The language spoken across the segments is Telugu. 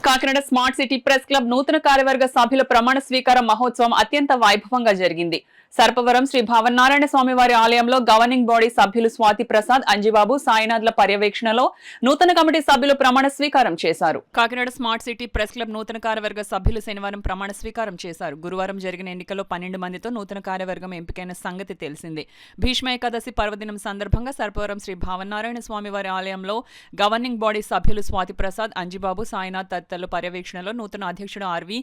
Kakinada smart city press club నూతన కార్యవర్గ సభ్యుల ప్రమాణ స్వీకార మహోత్సవం అత్యంత వైభవంగా జరిగింది. సర్పవరం శ్రీ భావనారాయణ స్వామి వారి ఆలయంలో గవర్నింగ్ బాడీ సభ్యులు స్వాతి ప్రసాద్, అంజిబాబు, సాయినాథ్ల పర్యవేక్షణలో నూతన కమిటీ సభ్యులు ప్రమాణ స్వీకారం చేశారు. Kakinada smart city press club నూతన కార్యవర్గ సభ్యులు శనివారం ప్రమాణ స్వీకారం చేశారు. గురువారం జరిగిన ఎన్నికల్లో 12 మందితో నూతన కార్యవర్గం ఎంపికైన సంగతి తెలిసిందే. భీష్మ ఏకాదశి పర్వదినం సందర్భంగా సర్పవరం శ్రీ భావనారాయణ స్వామి వారి ఆలయంలో గవర్నింగ్ బాడీ సభ్యులు స్వాతి ప్రసాద్, అంజిబాబు, సాయినాథ్ తదితరుల పర్యవేక్షణలో నూతన అధ్యక్షుడు ఆర్వి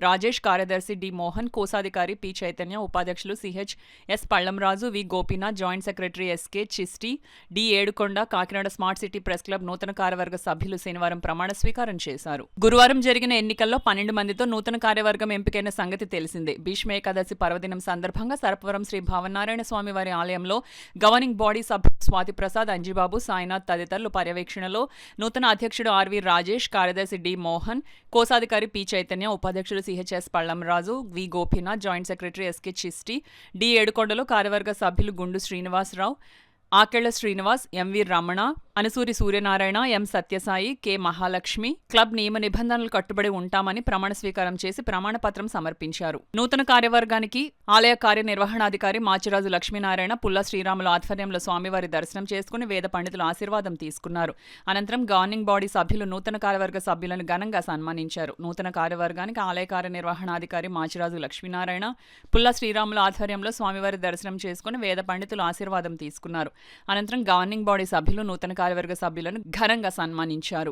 రాజేష్, కార్యదర్శి డి మోహన్, కోశాధికారి పి చైతన్య, ఉపాధ్యక్షులు CH S Pallamraju, V Gopinath, joint secretary SK Chishti, D Yedukonda, Kakinada smart city press club నూతన కార్యవర్గ సభ్యులు శనివారం ప్రమాణ స్వీకారం చేశారు. గురువారం జరిగిన ఎన్నికల్లో 12 మందితో నూతన కార్యవర్గం ఎంపికైన సంగతి తెలిసిందే. భీష్మ ఏకాదశి పర్వదినం సందర్భంగా సర్పవరం శ్రీ భావనారాయణ స్వామి వారి ఆలయంలో గవర్నింగ్ బాడీ సభ్యులు స్వాతి ప్రసాద్, అంజిబాబు, సాయినాథ్ తదితరుల పర్యవేక్షణలో నూతన అధ్యక్షుడు ఆర్వి రాజేష్, కార్యదర్శి డి మోహన్, కోశాధికారి పి చైతన్య, ఉపాధ్యక్షుడు CHS Pallam Raju, V Gopinath, joint secretary SK Chishti, D ఏడుకొండలో కార్యవర్గ సభ్యులు గుండు శ్రీనివాసరావు, ఆకెళ్ల శ్రీనివాస్, ఎంవి రమణ, అనసూరి సూర్యనారాయణ, ఎం సత్యసాయి, కె మహాలక్ష్మి క్లబ్ నియమ నిబంధనలు కట్టుబడి ఉంటామని ప్రమాణ స్వీకారం చేసి ప్రమాణ పత్రం సమర్పించారు. నూతన కార్యవర్గానికి ఆలయ కార్యనిర్వహణాధికారి మాచిరాజు లక్ష్మీనారాయణ, పుల్ల శ్రీరాముల ఆధ్వర్యంలో స్వామివారి దర్శనం చేసుకుని వేద పండితుల ఆశీర్వాదం తీసుకున్నారు. అనంతరం గవర్నింగ్ బాడీ సభ్యులు నూతన కార్యవర్గ సభ్యులను ఘనంగా సన్మానించారు. నూతన కార్యవర్గానికి ఆలయ కార్యనిర్వహణాధికారి మాచిరాజు లక్ష్మీనారాయణ, పుల్ల శ్రీరాముల ఆధ్వర్యంలో స్వామివారి దర్శనం చేసుకుని వేద పండితుల ఆశీర్వాదం తీసుకున్నారు. అనంతరం గవర్నింగ్ బాడీ సభ్యులు నూతన కార్యవర్గ సభ్యులను ఘనంగా సన్మానించారు.